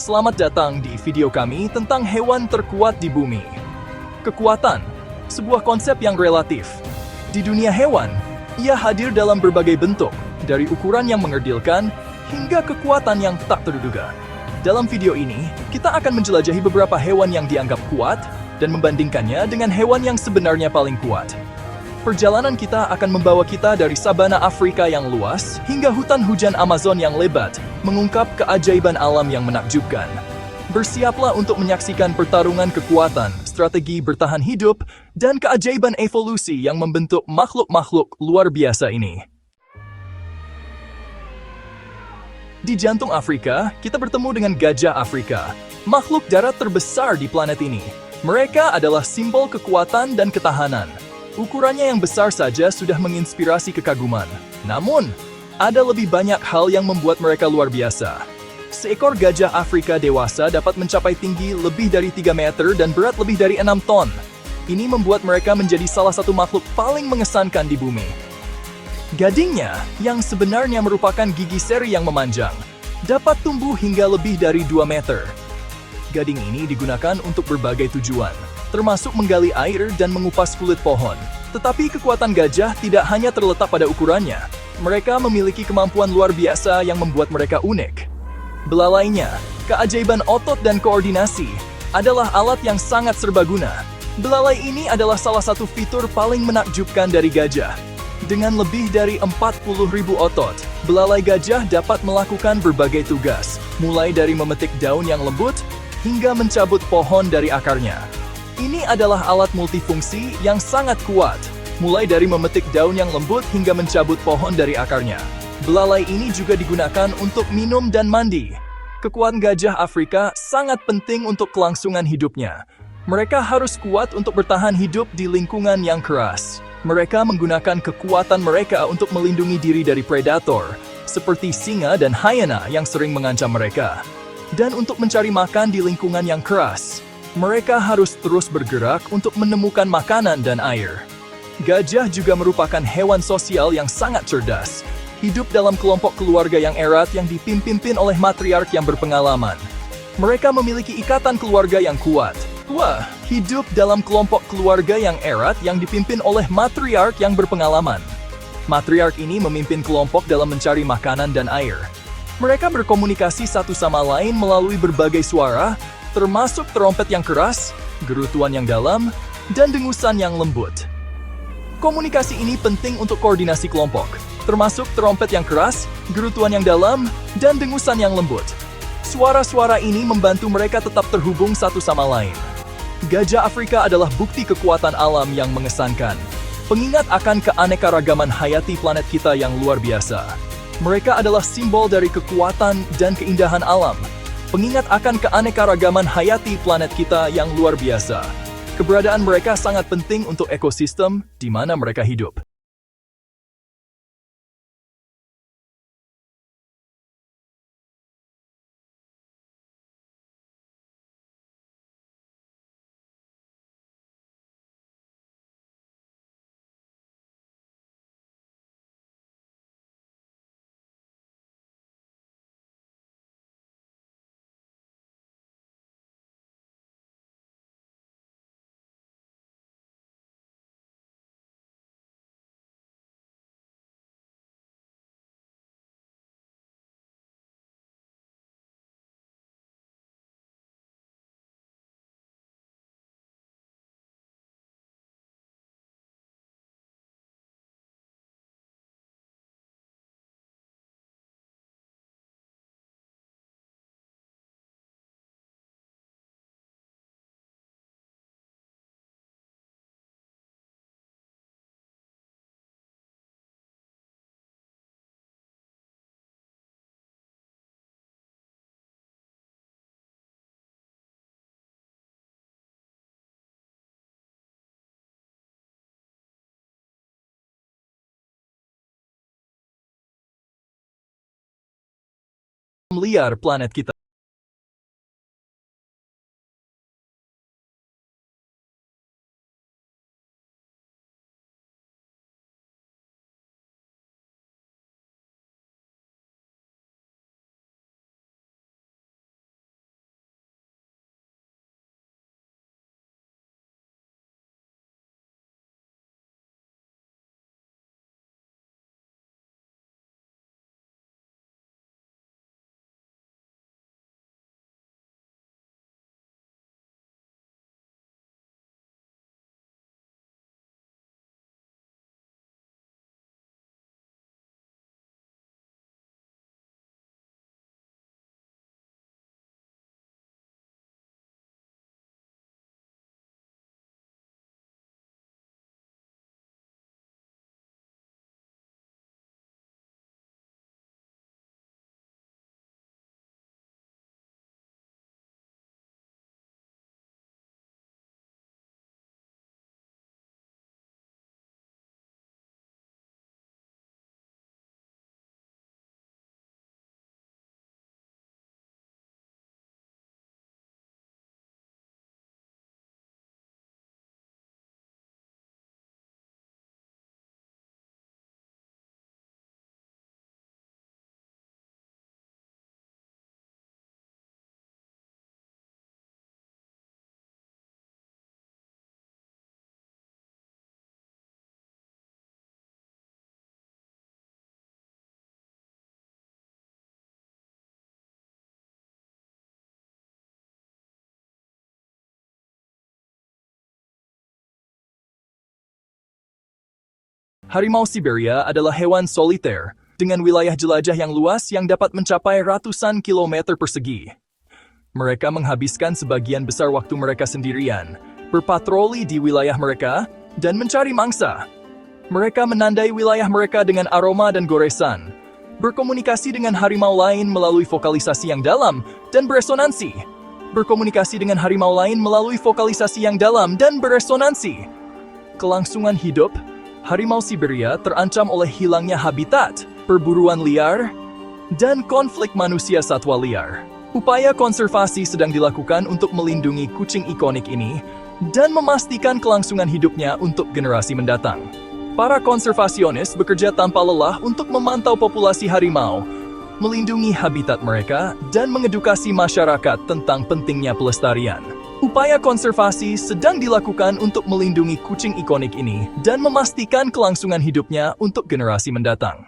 Selamat datang di video kami tentang hewan terkuat di bumi. Kekuatan, sebuah konsep yang relatif. Di dunia hewan, ia hadir dalam berbagai bentuk, dari ukuran yang mengerdilkan hingga kekuatan yang tak terduga. Dalam video ini, kita akan menjelajahi beberapa hewan yang dianggap kuat dan membandingkannya dengan hewan yang sebenarnya paling kuat. Perjalanan kita akan membawa kita dari sabana Afrika yang luas hingga hutan hujan Amazon yang lebat, mengungkap keajaiban alam yang menakjubkan. Bersiaplah untuk menyaksikan pertarungan kekuatan, strategi bertahan hidup, dan keajaiban evolusi yang membentuk makhluk-makhluk luar biasa ini. Di jantung Afrika, kita bertemu dengan gajah Afrika, makhluk darat terbesar di planet ini. Mereka adalah simbol kekuatan dan ketahanan. Ukurannya yang besar saja sudah menginspirasi kekaguman. Namun, ada lebih banyak hal yang membuat mereka luar biasa. Seekor gajah Afrika dewasa dapat mencapai tinggi lebih dari 3 meter dan berat lebih dari 6 ton. Ini membuat mereka menjadi salah satu makhluk paling mengesankan di bumi. Gadingnya, yang sebenarnya merupakan gigi seri yang memanjang, dapat tumbuh hingga lebih dari 2 meter. Gading ini digunakan untuk berbagai tujuan, termasuk menggali air dan mengupas kulit pohon. Tetapi kekuatan gajah tidak hanya terletak pada ukurannya. Mereka memiliki kemampuan luar biasa yang membuat mereka unik. Belalainya, keajaiban otot dan koordinasi, adalah alat yang sangat serbaguna. Belalai ini adalah salah satu fitur paling menakjubkan dari gajah. Dengan lebih dari 40.000 otot, belalai gajah dapat melakukan berbagai tugas, mulai dari memetik daun yang lembut, hingga mencabut pohon dari akarnya. Ini adalah alat multifungsi yang sangat kuat, mulai dari memetik daun yang lembut hingga mencabut pohon dari akarnya. Belalai ini juga digunakan untuk minum dan mandi. Kekuatan gajah Afrika sangat penting untuk kelangsungan hidupnya. Mereka harus kuat untuk bertahan hidup di lingkungan yang keras. Mereka menggunakan kekuatan mereka untuk melindungi diri dari predator, seperti singa dan hyena yang sering mengancam mereka. Dan untuk mencari makan di lingkungan yang keras, mereka harus terus bergerak untuk menemukan makanan dan air. Gajah juga merupakan hewan sosial yang sangat cerdas, hidup dalam kelompok keluarga yang erat yang dipimpin oleh matriark yang berpengalaman. Mereka memiliki ikatan keluarga yang kuat. Wah, hidup dalam kelompok keluarga yang erat yang dipimpin oleh matriark yang berpengalaman. Matriark ini memimpin kelompok dalam mencari makanan dan air. Mereka berkomunikasi satu sama lain melalui berbagai suara, termasuk trompet yang keras, gerutuan yang dalam, dan dengusan yang lembut. Komunikasi ini penting untuk koordinasi kelompok, termasuk trompet yang keras, gerutuan yang dalam, dan dengusan yang lembut. Suara-suara ini membantu mereka tetap terhubung satu sama lain. Gajah Afrika adalah bukti kekuatan alam yang mengesankan, pengingat akan keanekaragaman hayati planet kita yang luar biasa. Mereka adalah simbol dari kekuatan dan keindahan alam, pengingat akan keanekaragaman hayati planet kita yang luar biasa. Keberadaan mereka sangat penting untuk ekosistem di mana mereka hidup. Liar planet kita. Harimau Siberia adalah hewan soliter, dengan wilayah jelajah yang luas yang dapat mencapai ratusan kilometer persegi. Mereka menghabiskan sebagian besar waktu mereka sendirian, berpatroli di wilayah mereka, dan mencari mangsa. Mereka menandai wilayah mereka dengan aroma dan goresan, berkomunikasi dengan harimau lain melalui vokalisasi yang dalam dan beresonansi. Berkomunikasi dengan harimau lain melalui vokalisasi yang dalam dan beresonansi. Kelangsungan hidup, harimau Siberia terancam oleh hilangnya habitat, perburuan liar, dan konflik manusia satwa liar. Upaya konservasi sedang dilakukan untuk melindungi kucing ikonik ini dan memastikan kelangsungan hidupnya untuk generasi mendatang. Para konservasionis bekerja tanpa lelah untuk memantau populasi harimau, melindungi habitat mereka, dan mengedukasi masyarakat tentang pentingnya pelestarian. Upaya konservasi sedang dilakukan untuk melindungi kucing ikonik ini dan memastikan kelangsungan hidupnya untuk generasi mendatang.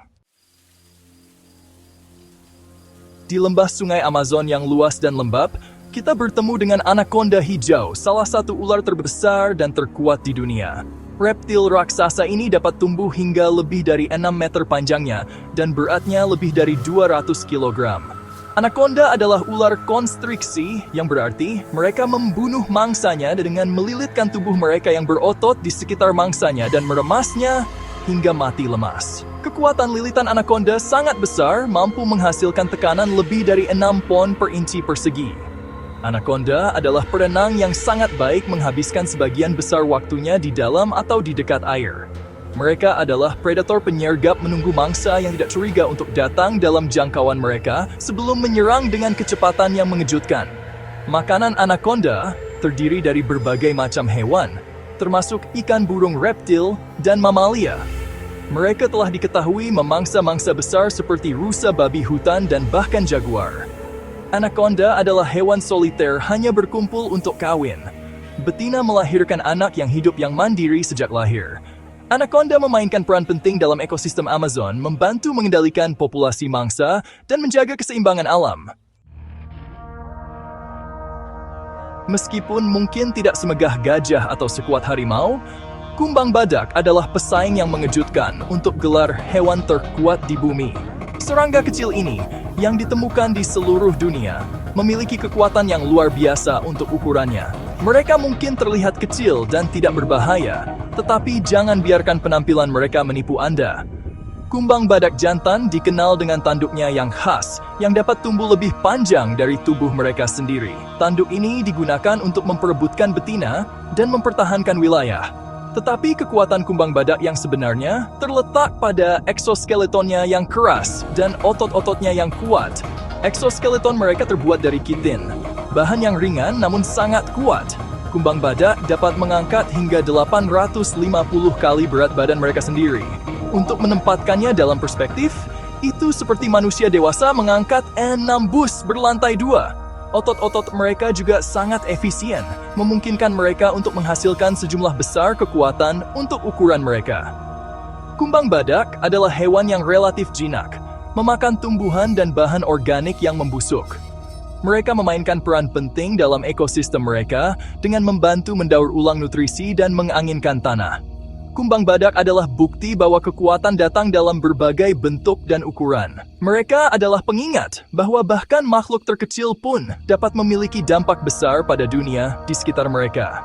Di lembah sungai Amazon yang luas dan lembab, kita bertemu dengan anaconda hijau, salah satu ular terbesar dan terkuat di dunia. Reptil raksasa ini dapat tumbuh hingga lebih dari 6 meter panjangnya dan beratnya lebih dari 200 kilogram. Anaconda adalah ular konstriksi, yang berarti mereka membunuh mangsanya dengan melilitkan tubuh mereka yang berotot di sekitar mangsanya dan meremasnya hingga mati lemas. Kekuatan lilitan anaconda sangat besar, mampu menghasilkan tekanan lebih dari 6 pon per inci persegi. Anaconda adalah perenang yang sangat baik, menghabiskan sebagian besar waktunya di dalam atau di dekat air. Mereka adalah predator penyergap, menunggu mangsa yang tidak curiga untuk datang dalam jangkauan mereka sebelum menyerang dengan kecepatan yang mengejutkan. Makanan anaconda terdiri dari berbagai macam hewan, termasuk ikan, burung, reptil, dan mamalia. Mereka telah diketahui memangsa mangsa besar seperti rusa, babi hutan, dan bahkan jaguar. Anaconda adalah hewan soliter, hanya berkumpul untuk kawin. Betina melahirkan anak yang hidup yang mandiri sejak lahir. Anaconda memainkan peran penting dalam ekosistem Amazon, membantu mengendalikan populasi mangsa dan menjaga keseimbangan alam. Meskipun mungkin tidak semegah gajah atau sekuat harimau, kumbang badak adalah pesaing yang mengejutkan untuk gelar hewan terkuat di bumi. Serangga kecil ini, yang ditemukan di seluruh dunia, memiliki kekuatan yang luar biasa untuk ukurannya. Mereka mungkin terlihat kecil dan tidak berbahaya, tetapi jangan biarkan penampilan mereka menipu Anda. Kumbang badak jantan dikenal dengan tanduknya yang khas, yang dapat tumbuh lebih panjang dari tubuh mereka sendiri. Tanduk ini digunakan untuk memperebutkan betina dan mempertahankan wilayah. Tetapi kekuatan kumbang badak yang sebenarnya terletak pada eksoskeletonnya yang keras dan otot-ototnya yang kuat. Eksoskeleton mereka terbuat dari kitin, bahan yang ringan namun sangat kuat. Kumbang badak dapat mengangkat hingga 850 kali berat badan mereka sendiri. Untuk menempatkannya dalam perspektif, itu seperti manusia dewasa mengangkat 6 bus berlantai 2. Otot-otot mereka juga sangat efisien, memungkinkan mereka untuk menghasilkan sejumlah besar kekuatan untuk ukuran mereka. Kumbang badak adalah hewan yang relatif jinak, memakan tumbuhan dan bahan organik yang membusuk. Mereka memainkan peran penting dalam ekosistem mereka dengan membantu mendaur ulang nutrisi dan menganginkan tanah. Kumbang badak adalah bukti bahwa kekuatan datang dalam berbagai bentuk dan ukuran. Mereka adalah pengingat bahwa bahkan makhluk terkecil pun dapat memiliki dampak besar pada dunia di sekitar mereka.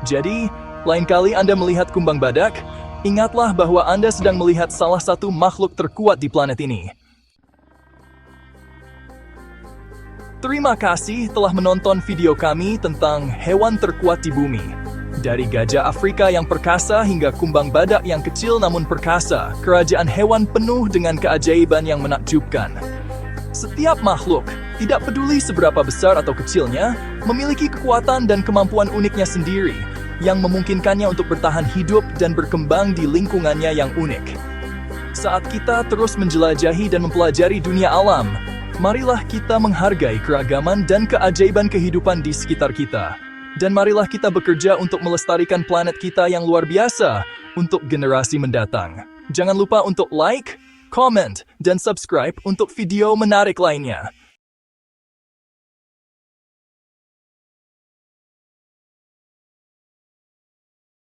Jadi, lain kali Anda melihat kumbang badak, ingatlah bahwa Anda sedang melihat salah satu makhluk terkuat di planet ini. Terima kasih telah menonton video kami tentang hewan terkuat di bumi. Dari gajah Afrika yang perkasa hingga kumbang badak yang kecil namun perkasa, kerajaan hewan penuh dengan keajaiban yang menakjubkan. Setiap makhluk, tidak peduli seberapa besar atau kecilnya, memiliki kekuatan dan kemampuan uniknya sendiri, yang memungkinkannya untuk bertahan hidup dan berkembang di lingkungannya yang unik. Saat kita terus menjelajahi dan mempelajari dunia alam, marilah kita menghargai keragaman dan keajaiban kehidupan di sekitar kita. Dan marilah kita bekerja untuk melestarikan planet kita yang luar biasa untuk generasi mendatang. Jangan lupa untuk like, comment, dan subscribe untuk video menarik lainnya.